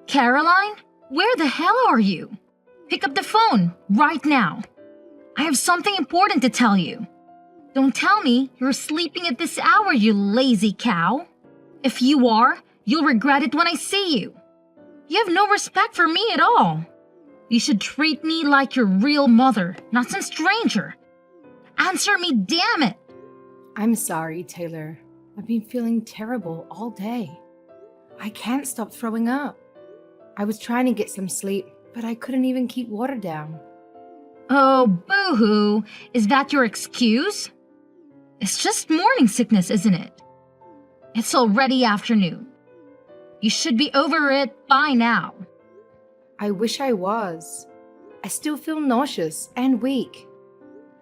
Caroline? Where the hell are you? Pick up the phone right now. I have something important to tell you. Don't tell me you're sleeping at this hour, you lazy cow. If you are, you'll regret it when I see you. You have no respect for me at all. You should treat me like your real mother, not some stranger. Answer me, damn it! I'm sorry, Taylor. I've been feeling terrible all day. I can't stop throwing up. I was trying to get some sleep, but I couldn't even keep water down. Oh, boo-hoo. Is that your excuse? It's just morning sickness, isn't it? It's already afternoon. You should be over it by now. I wish I was. I still feel nauseous and weak.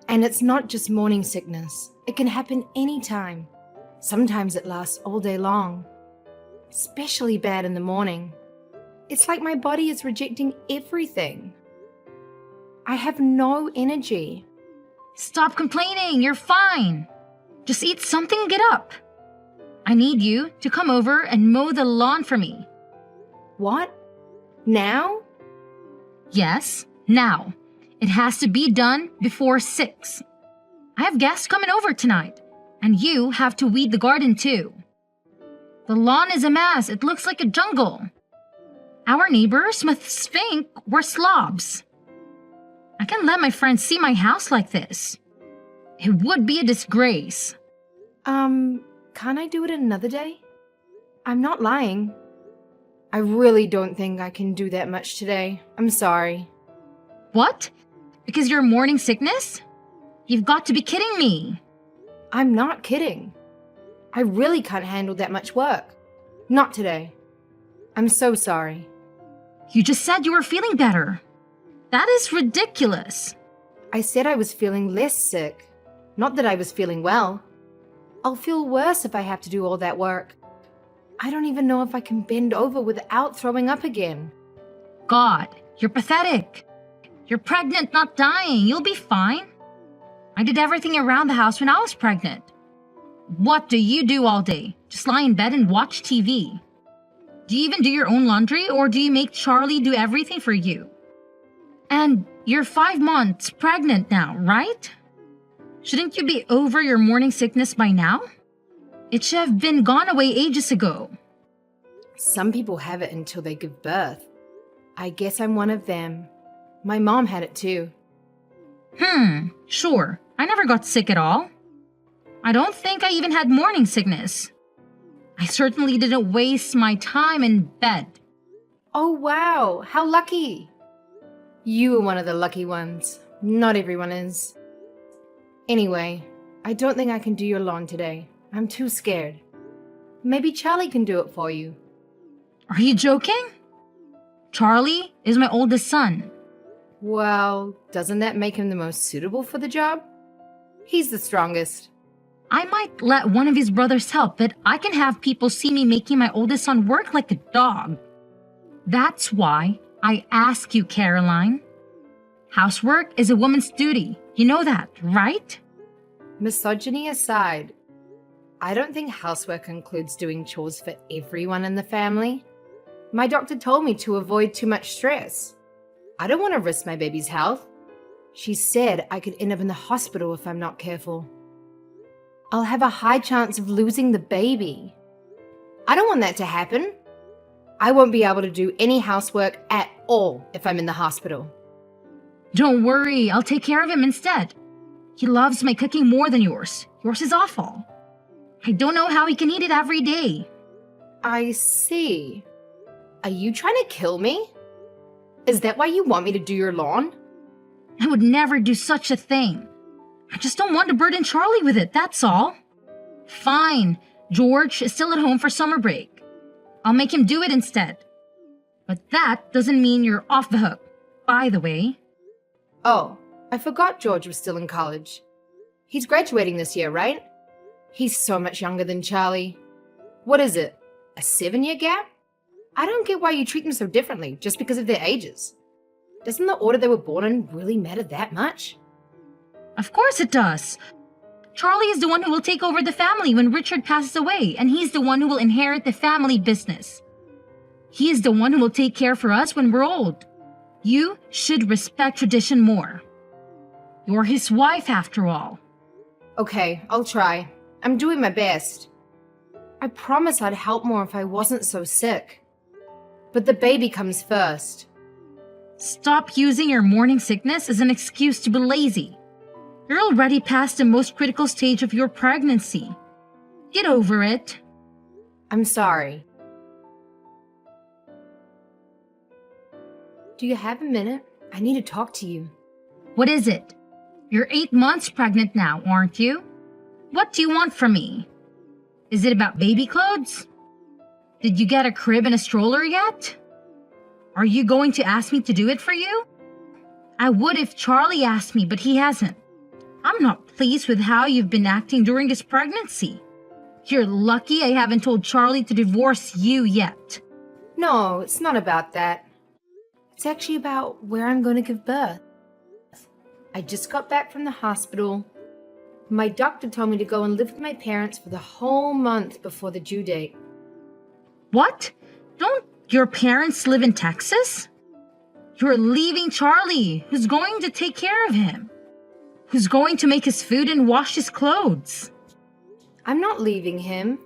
And it's not just morning sickness. It can happen anytime. Sometimes it lasts all day long. Especially bad in the morning. It's like my body is rejecting everything. I have no energy. Stop complaining, you're fine. Just eat something and get up. I need you to come over and mow the lawn for me. What? Now? Yes, now. It has to be done before 6. I have guests coming over tonight, and you have to weed the garden too. The lawn is a mess. It looks like a jungle. Our neighbors must think we're slobs. I can't let my friends see my house like this. It would be a disgrace. Can't I do it another day? I'm not lying. I really don't think I can do that much today. I'm sorry. What? Because you're morning sickness? You've got to be kidding me. I'm not kidding. I really can't handle that much work. Not today. I'm so sorry. You just said you were feeling better. That is ridiculous. I said I was feeling less sick. Not that I was feeling well. I'll feel worse if I have to do all that work. I don't even know if I can bend over without throwing up again. God, you're pathetic. You're pregnant, not dying. You'll be fine. I did everything around the house when I was pregnant. What do you do all day? Just lie in bed and watch TV? Do you even do your own laundry, or do you make Charlie do everything for you? And you're 5 months pregnant now, right? Shouldn't you be over your morning sickness by now? It should have been gone away ages ago. Some people have it until they give birth. I guess I'm one of them. My mom had it too. Sure. I never got sick at all. I don't think I even had morning sickness. I certainly didn't waste my time in bed. Oh wow, how lucky. You were one of the lucky ones. Not everyone is. Anyway, I don't think I can do your lawn today. I'm too scared. Maybe Charlie can do it for you. Are you joking? Charlie is my oldest son. Well, doesn't that make him the most suitable for the job? He's the strongest. I might let one of his brothers help, but I can have people see me making my oldest son work like a dog. That's why I ask you, Caroline. Housework is a woman's duty. You know that, right? Misogyny aside, I don't think housework includes doing chores for everyone in the family. My doctor told me to avoid too much stress. I don't want to risk my baby's health. She said I could end up in the hospital if I'm not careful. I'll have a high chance of losing the baby. I don't want that to happen. I won't be able to do any housework at all if I'm in the hospital. Don't worry, I'll take care of him instead. He loves my cooking more than yours. Yours is awful. I don't know how he can eat it every day. I see. Are you trying to kill me? Is that why you want me to do your lawn? I would never do such a thing. I just don't want to burden Charlie with it, that's all. Fine, George is still at home for summer break. I'll make him do it instead. But that doesn't mean you're off the hook, by the way. Oh, I forgot George was still in college. He's graduating this year, right? He's so much younger than Charlie. What is it, a 7-year gap? I don't get why you treat them so differently just because of their ages. Doesn't the order they were born in really matter that much? Of course it does. Charlie is the one who will take over the family when Richard passes away, and he's the one who will inherit the family business. He is the one who will take care for us when we're old. You should respect tradition more. You're his wife, after all. Okay, I'll try. I'm doing my best. I promise I'd help more if I wasn't so sick. But the baby comes first. Stop using your morning sickness as an excuse to be lazy. You're already past the most critical stage of your pregnancy. Get over it. I'm sorry. Do you have a minute? I need to talk to you. What is it? You're 8 months pregnant now, aren't you? What do you want from me? Is it about baby clothes? Did you get a crib and a stroller yet? Are you going to ask me to do it for you? I would if Charlie asked me, but he hasn't. I'm not pleased with how you've been acting during this pregnancy. You're lucky I haven't told Charlie to divorce you yet. No, it's not about that. It's actually about where I'm going to give birth. I just got back from the hospital. My doctor told me to go and live with my parents for the whole month before the due date. What? Don't your parents live in Texas? You're leaving Charlie, who's going to take care of him, who's going to make his food and wash his clothes. I'm not leaving him.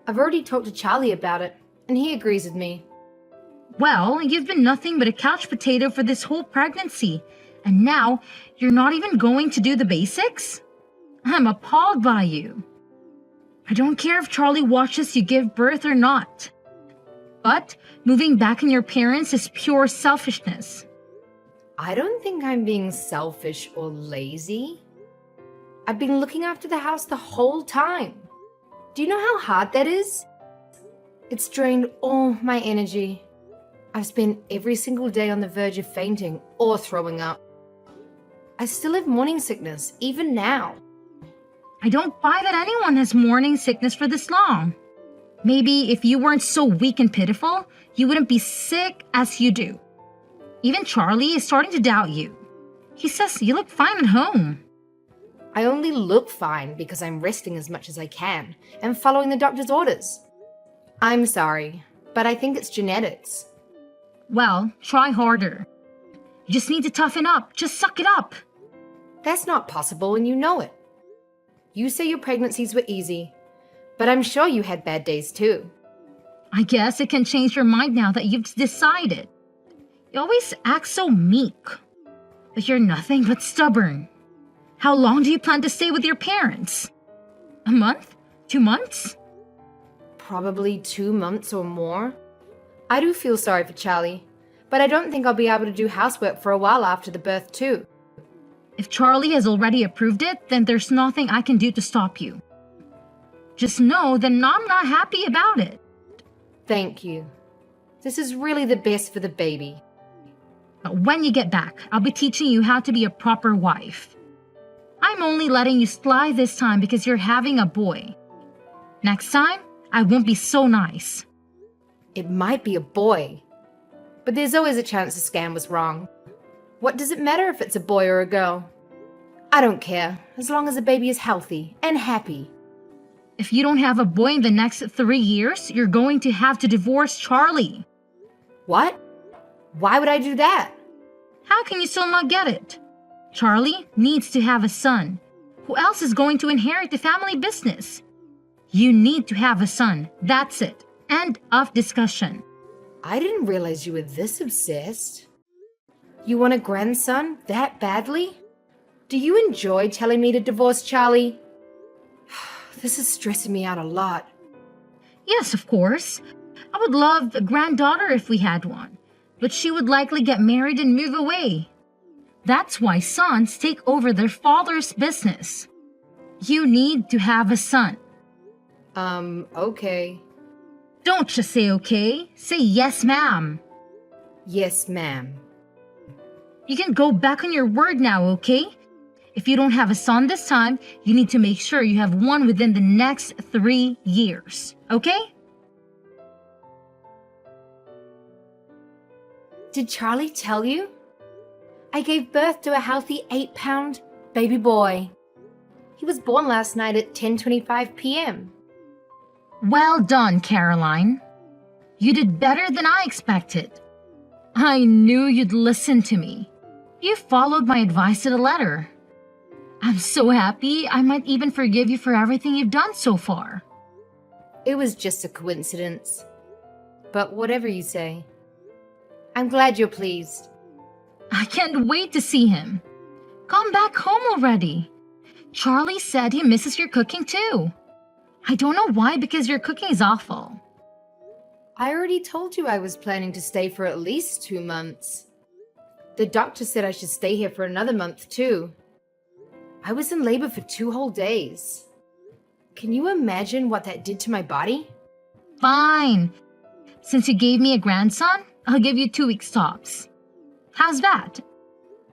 I've already talked to Charlie about it, and he agrees with me. Well, you've been nothing but a couch potato for this whole pregnancy, and now you're not even going to do the basics? I'm appalled by you. I don't care if Charlie watches you give birth or not. But moving back on your parents is pure selfishness. I don't think I'm being selfish or lazy. I've been looking after the house the whole time. Do you know how hard that is? It's drained all my energy. I've spent every single day on the verge of fainting or throwing up. I still have morning sickness, even now. I don't buy that anyone has morning sickness for this long. Maybe if you weren't so weak and pitiful, you wouldn't be sick as you do. Even Charlie is starting to doubt you. He says you look fine at home. I only look fine because I'm resting as much as I can and following the doctor's orders. I'm sorry, but I think it's genetics. Well, try harder. You just need to toughen up. Just suck it up. That's not possible and you know it. You say your pregnancies were easy, but I'm sure you had bad days too. I guess it can change your mind now that you've decided. You always act so meek, but you're nothing but stubborn. How long do you plan to stay with your parents? A month? 2 months? Probably 2 months or more. I do feel sorry for Charlie, but I don't think I'll be able to do housework for a while after the birth too. If Charlie has already approved it, then there's nothing I can do to stop you. Just know that I'm not happy about it. Thank you. This is really the best for the baby. But when you get back, I'll be teaching you how to be a proper wife. I'm only letting you slide this time because you're having a boy. Next time, I won't be so nice. It might be a boy, but there's always a chance the scan was wrong. What does it matter if it's a boy or a girl? I don't care, as long as the baby is healthy and happy. If you don't have a boy in the next 3 years, you're going to have to divorce Charlie. What? Why would I do that? How can you still not get it? Charlie needs to have a son. Who else is going to inherit the family business? You need to have a son. That's it. End of discussion. I didn't realize you were this obsessed. You want a grandson that badly? Do you enjoy telling me to divorce Charlie? This is stressing me out a lot. Yes, of course. I would love a granddaughter if we had one, but she would likely get married and move away. That's why sons take over their father's business. You need to have a son. Okay. Don't just say okay. Say yes, ma'am. Yes, ma'am. You can go back on your word now, okay? If you don't have a son this time, you need to make sure you have one within the next 3 years, okay? Did Charlie tell you? I gave birth to a healthy 8-pound baby boy. He was born last night at 10:25 p.m. Well done, Caroline. You did better than I expected. I knew you'd listen to me. You followed my advice to the letter. I'm so happy I might even forgive you for everything you've done so far. It was just a coincidence. But whatever you say. I'm glad you're pleased. I can't wait to see him. Come back home already. Charlie said he misses your cooking too. I don't know why, because your cooking is awful. I already told you I was planning to stay for at least 2 months. The doctor said I should stay here for another month too. I was in labor for 2 whole days. Can you imagine what that did to my body? Fine. Since you gave me a grandson, I'll give you 2 weeks tops. How's that?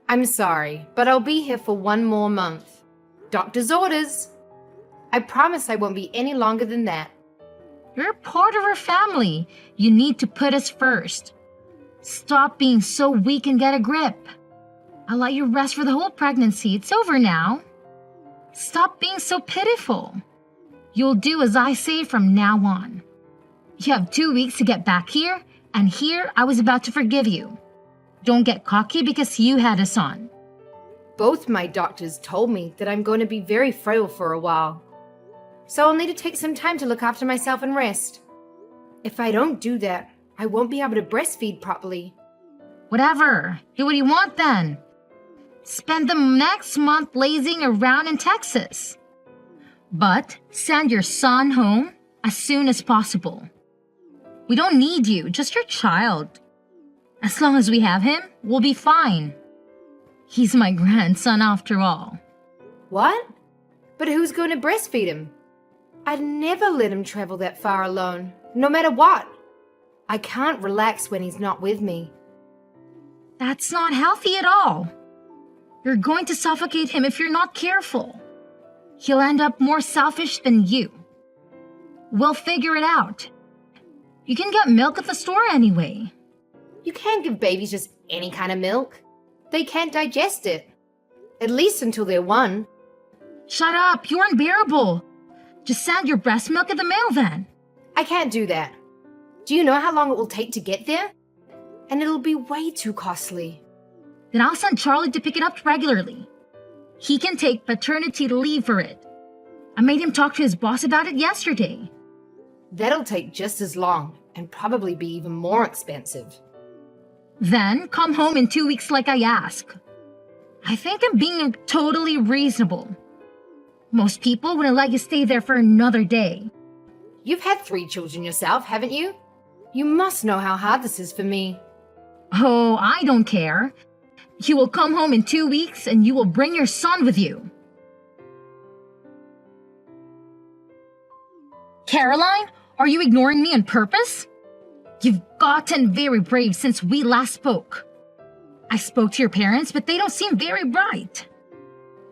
I'm sorry, but I'll be here for 1 more month. Doctor's orders. I promise I won't be any longer than that. You're part of our family. You need to put us first. Stop being so weak and get a grip. I'll let you rest for the whole pregnancy. It's over now. Stop being so pitiful. You'll do as I say from now on. You have 2 weeks to get back here, and here I was about to forgive you. Don't get cocky because you had a son. Both my doctors told me that I'm going to be very frail for a while. So I'll need to take some time to look after myself and rest. If I don't do that, I won't be able to breastfeed properly. Whatever. Do what you want then. Spend the next month lazing around in Texas. But send your son home as soon as possible. We don't need you, just your child. As long as we have him, we'll be fine. He's my grandson after all. What? But who's going to breastfeed him? I'd never let him travel that far alone, no matter what. I can't relax when he's not with me. That's not healthy at all. You're going to suffocate him if you're not careful. He'll end up more selfish than you. We'll figure it out. You can get milk at the store anyway. You can't give babies just any kind of milk. They can't digest it. At least until they're 1. Shut up, you're unbearable. Just send your breast milk in the mail then. I can't do that. Do you know how long it will take to get there? And it'll be way too costly. Then I'll send Charlie to pick it up regularly. He can take paternity leave for it. I made him talk to his boss about it yesterday. That'll take just as long and probably be even more expensive. Then come home in 2 weeks like I ask. I think I'm being totally reasonable. Most people wouldn't let you stay there for another day. You've had 3 children yourself, haven't you? You must know how hard this is for me. Oh, I don't care. You will come home in 2 weeks and you will bring your son with you. Caroline, are you ignoring me on purpose? You've gotten very brave since we last spoke. I spoke to your parents, but they don't seem very bright.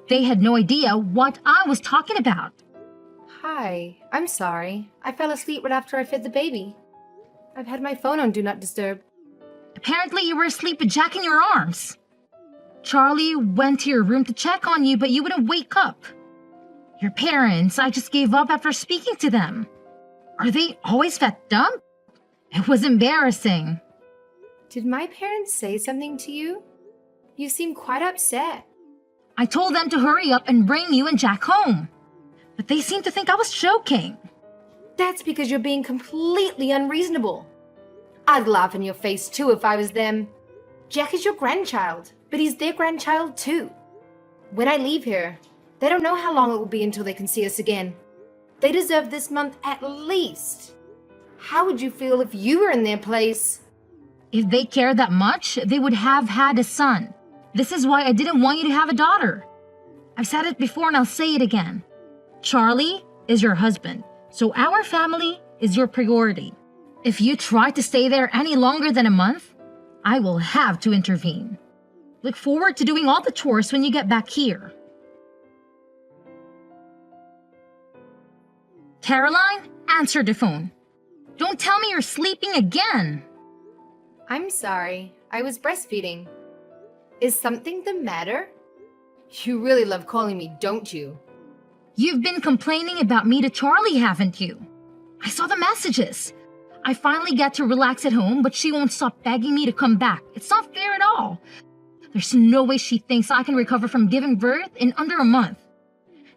They had no idea what I was talking about. Hi, I'm sorry. I fell asleep right after I fed the baby. I've had my phone on Do Not Disturb. Apparently you were asleep with Jack in your arms. Charlie went to your room to check on you, but you wouldn't wake up. Your parents, I just gave up after speaking to them. Are they always fed up? It was embarrassing. Did my parents say something to you? You seem quite upset. I told them to hurry up and bring you and Jack home. But they seemed to think I was joking. That's because you're being completely unreasonable. I'd laugh in your face too if I was them. Jack is your grandchild, but he's their grandchild too. When I leave here, they don't know how long it will be until they can see us again. They deserve this month at least. How would you feel if you were in their place? If they cared that much, they would have had a son. This is why I didn't want you to have a daughter. I've said it before and I'll say it again. Charlie is your husband, so our family is your priority. If you try to stay there any longer than a month, I will have to intervene. Look forward to doing all the chores when you get back here. Caroline, answer the phone. Don't tell me you're sleeping again. I'm sorry. I was breastfeeding. Is something the matter? You really love calling me, don't you? You've been complaining about me to Charlie, haven't you? I saw the messages. I finally get to relax at home, but she won't stop begging me to come back. It's not fair at all. There's no way she thinks I can recover from giving birth in under a month.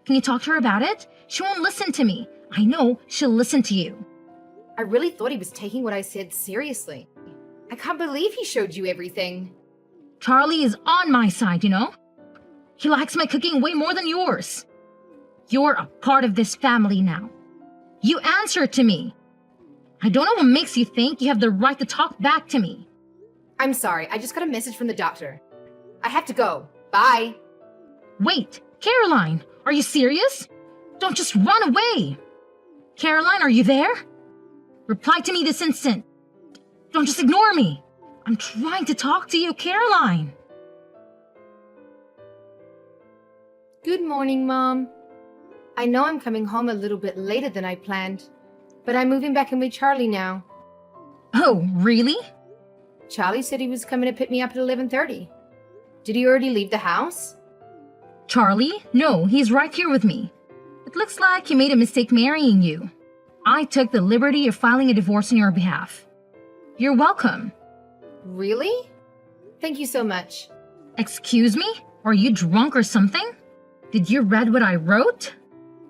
Can you talk to her about it? She won't listen to me. I know she'll listen to you. I really thought he was taking what I said seriously. I can't believe he showed you everything. Charlie is on my side, you know? He likes my cooking way more than yours. You're a part of this family now. You answer to me. I don't know what makes you think you have the right to talk back to me. I'm sorry, I just got a message from the doctor. I have to go. Bye. Wait, Caroline, are you serious? Don't just run away. Caroline, are you there? Reply to me this instant. Don't just ignore me. I'm trying to talk to you, Caroline. Good morning, Mom. I know I'm coming home a little bit later than I planned, but I'm moving back in with Charlie now. Oh, really? Charlie said he was coming to pick me up at 11:30. Did he already leave the house? Charlie? No, he's right here with me. It looks like he made a mistake marrying you. I took the liberty of filing a divorce on your behalf. You're welcome. Really? Thank you so much. Excuse me? Are you drunk or something? Did you read what I wrote?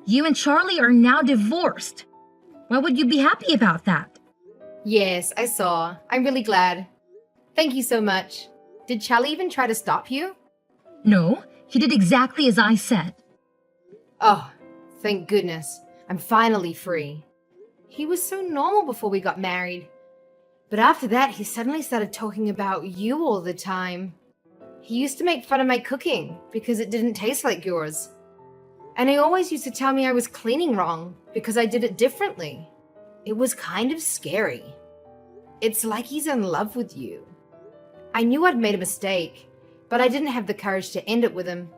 You and Charlie are now divorced. Why would you be happy about that? Yes, I saw. I'm really glad. Thank you so much. Did Charlie even try to stop you? No, he did exactly as I said. Oh, thank goodness. I'm finally free. He was so normal before we got married. But after that, he suddenly started talking about you all the time. He used to make fun of my cooking because it didn't taste like yours. And he always used to tell me I was cleaning wrong because I did it differently. It was kind of scary. It's like he's in love with you. I knew I'd made a mistake, but I didn't have the courage to end it with him.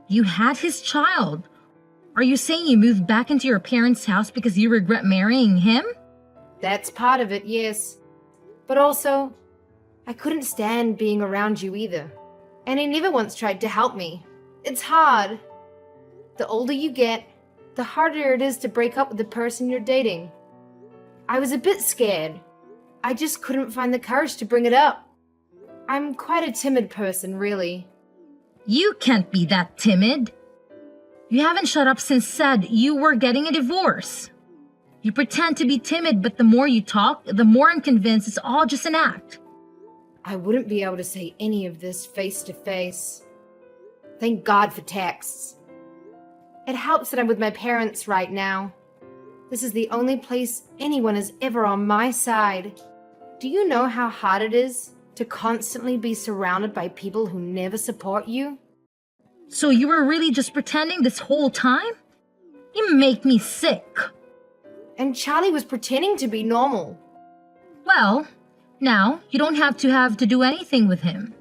You had his child. Are you saying you moved back into your parents' house because you regret marrying him? That's part of it, yes. But also, I couldn't stand being around you either. And he never once tried to help me. It's hard. The older you get, the harder it is to break up with the person you're dating. I was a bit scared. I just couldn't find the courage to bring it up. I'm quite a timid person, really. You can't be that timid. You haven't shut up since said you were getting a divorce. You pretend to be timid, but the more you talk, the more I'm convinced it's all just an act. I wouldn't be able to say any of this face to face. Thank God for texts. It helps that I'm with my parents right now. This is the only place anyone is ever on my side. Do you know how hard it is to constantly be surrounded by people who never support you? So you were really just pretending this whole time? You make me sick. And Charlie was pretending to be normal. Well, now you don't have to do anything with him.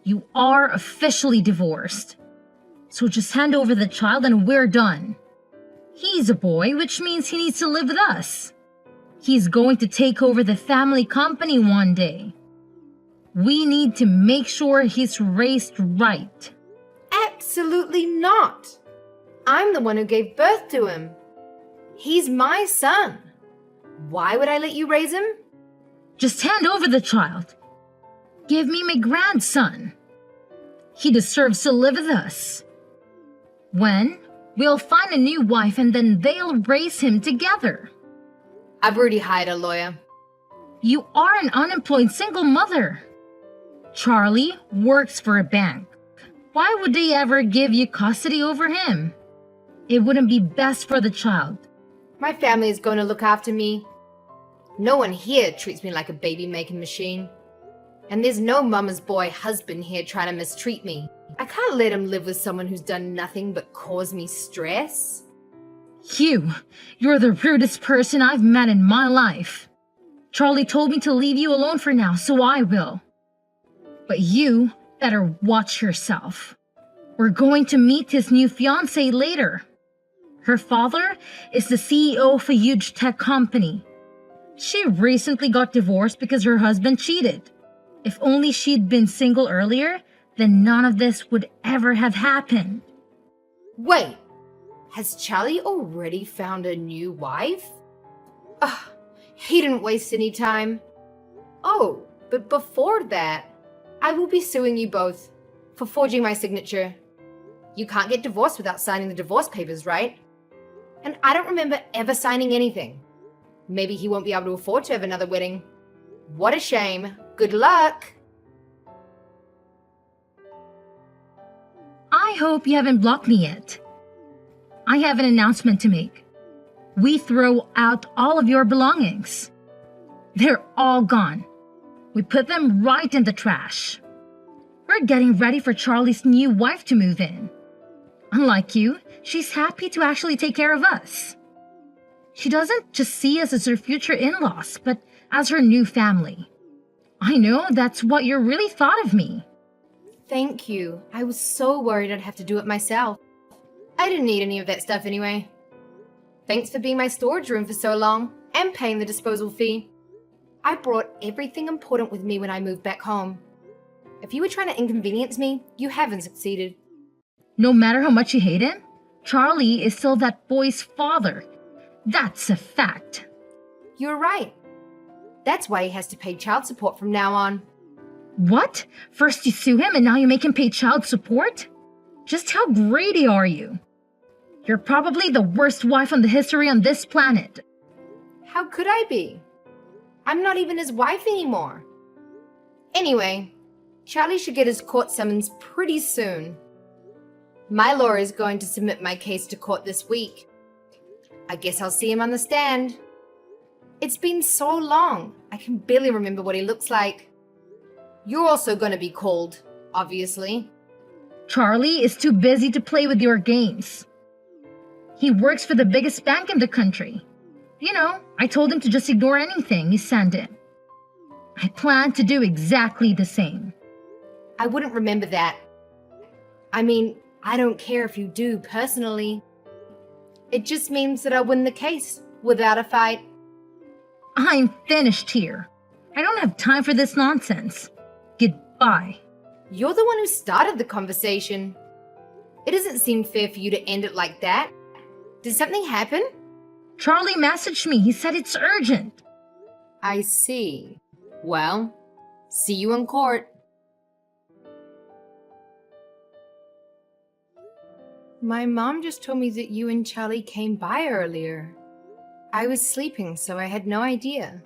You are officially divorced. So just hand over the child and we're done. He's a boy, which means he needs to live with us. He's going to take over the family company one day. We need to make sure he's raised right. Absolutely not. I'm the one who gave birth to him. He's my son. Why would I let you raise him? Just hand over the child. Give me my grandson. He deserves to live with us. When? We'll find a new wife and then they'll raise him together. I've already hired a lawyer. You are an unemployed single mother. Charlie works for a bank. Why would they ever give you custody over him? It wouldn't be best for the child. My family is going to look after me. No one here treats me like a baby-making machine. And there's no mama's boy husband here trying to mistreat me. I can't let him live with someone who's done nothing but cause me stress. You're the rudest person I've met in my life. Charlie told me to leave you alone for now, so I will. But you better watch yourself. We're going to meet his new fiancée later. Her father is the CEO of a huge tech company. She recently got divorced because her husband cheated. If only she'd been single earlier, then none of this would ever have happened. Wait, has Charlie already found a new wife? Ugh, He didn't waste any time. Oh, but before that, I will be suing you both for forging my signature. You can't get divorced without signing the divorce papers, right? And I don't remember ever signing anything. Maybe he won't be able to afford to have another wedding. What a shame. Good luck. I hope you haven't blocked me yet. I have an announcement to make. We throw out all of your belongings. They're all gone. We put them right in the trash. We're getting ready for Charlie's new wife to move in. Unlike you, she's happy to actually take care of us. She doesn't just see us as her future in-laws, but as her new family. I know that's what you really thought of me. Thank you. I was so worried I'd have to do it myself. I didn't need any of that stuff anyway. Thanks for being my storage room for so long and paying the disposal fee. I brought everything important with me when I moved back home. If you were trying to inconvenience me, you haven't succeeded. No matter how much you hate him, Charlie is still that boy's father. That's a fact. You're right. That's why he has to pay child support from now on. What? First you sue him and now you make him pay child support? Just how greedy are you? You're probably the worst wife on the history on this planet. How could I be? I'm not even his wife anymore. Anyway, Charlie should get his court summons pretty soon. My lawyer is going to submit my case to court this week. I guess I'll see him on the stand. It's been so long, I can barely remember what he looks like. You're also going to be called, obviously. Charlie is too busy to play with your games. He works for the biggest bank in the country. You know, I told him to just ignore anything you send in. I plan to do exactly the same. I wouldn't remember that. I mean, I don't care if you do personally. It just means that I win the case without a fight. I'm finished here. I don't have time for this nonsense. Goodbye. You're the one who started the conversation. It doesn't seem fair for you to end it like that. Did something happen? Charlie messaged me. He said it's urgent. I see. Well, see you in court. My mom just told me that you and Charlie came by earlier. I was sleeping, so I had no idea.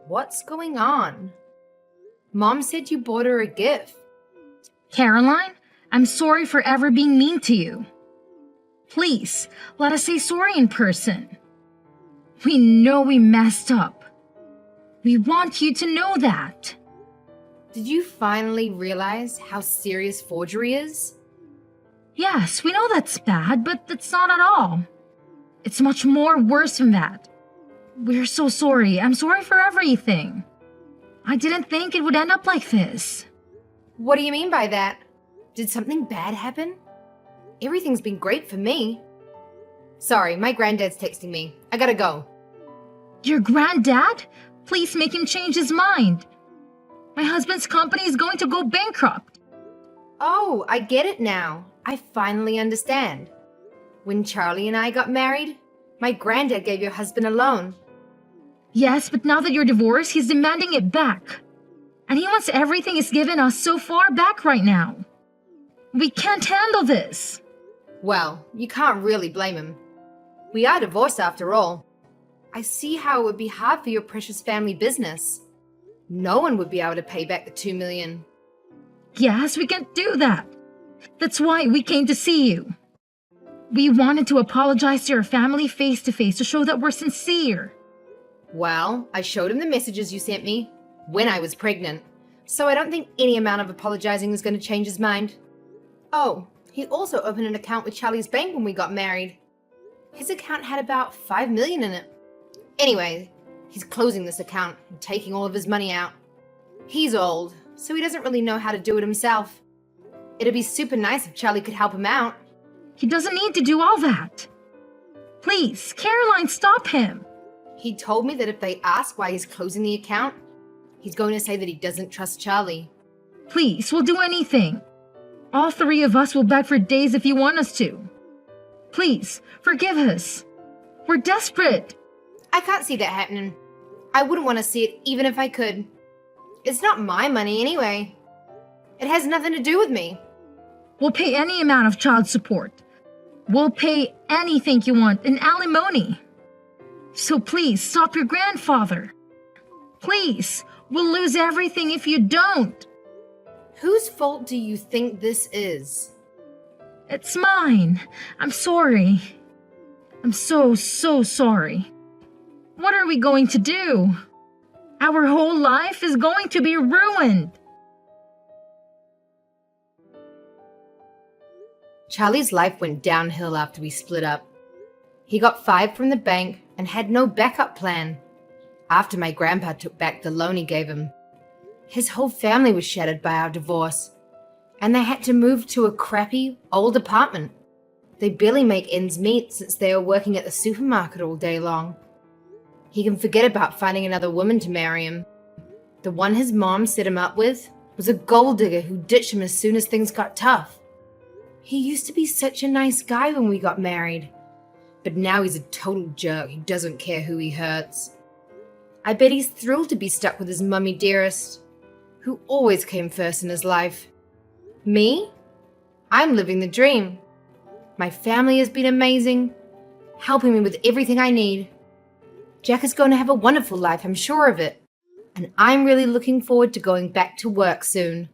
What's going on? Mom said you bought her a gift. Caroline, I'm sorry for ever being mean to you. Please, let us say sorry in person. We know we messed up. We want you to know that. Did you finally realize how serious forgery is? Yes, we know that's bad, but that's not at all. It's much more worse than that. We're so sorry. I'm sorry for everything. I didn't think it would end up like this. What do you mean by that? Did something bad happen? Everything's been great for me. Sorry, my granddad's texting me. I gotta go. Your granddad? Please make him change his mind. My husband's company is going to go bankrupt. Oh, I get it now. I finally understand. When Charlie and I got married, my granddad gave your husband a loan. Yes, but now that you're divorced, he's demanding it back. And he wants everything he's given us so far back right now. We can't handle this. Well, you can't really blame him. We are divorced after all. I see how it would be hard for your precious family business. No one would be able to pay back the $2 million. Yes, we can't do that. That's why we came to see you. We wanted to apologize to your family face to face to show that we're sincere. Well, I showed him the messages you sent me when I was pregnant, so I don't think any amount of apologizing is going to change his mind. Oh, he also opened an account with Charlie's bank when we got married. His account had about $5 million in it. Anyway, he's closing this account and taking all of his money out. He's old, so he doesn't really know how to do it himself. It'd be super nice if Charlie could help him out. He doesn't need to do all that. Please, Caroline, stop him. He told me that if they ask why he's closing the account, he's going to say that he doesn't trust Charlie. Please, we'll do anything. All three of us will beg for days if you want us to. Please, forgive us. We're desperate. I can't see that happening. I wouldn't want to see it even if I could. It's not my money anyway. It has nothing to do with me. We'll pay any amount of child support. We'll pay anything you want in alimony. So please stop your grandfather. Please, we'll lose everything if you don't. Whose fault do you think this is? It's mine. I'm sorry. I'm so sorry. What are we going to do? Our whole life is going to be ruined. Charlie's life went downhill after we split up. He got fired from the bank and had no backup plan after my grandpa took back the loan he gave him. His whole family was shattered by our divorce, and they had to move to a crappy, old apartment. They barely make ends meet since they are working at the supermarket all day long. He can forget about finding another woman to marry him. The one his mom set him up with was a gold digger who ditched him as soon as things got tough. He used to be such a nice guy when we got married, but now he's a total jerk who doesn't care who he hurts. I bet he's thrilled to be stuck with his mummy dearest, who always came first in his life. Me? I'm living the dream. My family has been amazing, helping me with everything I need. Jack is going to have a wonderful life, I'm sure of it. And I'm really looking forward to going back to work soon.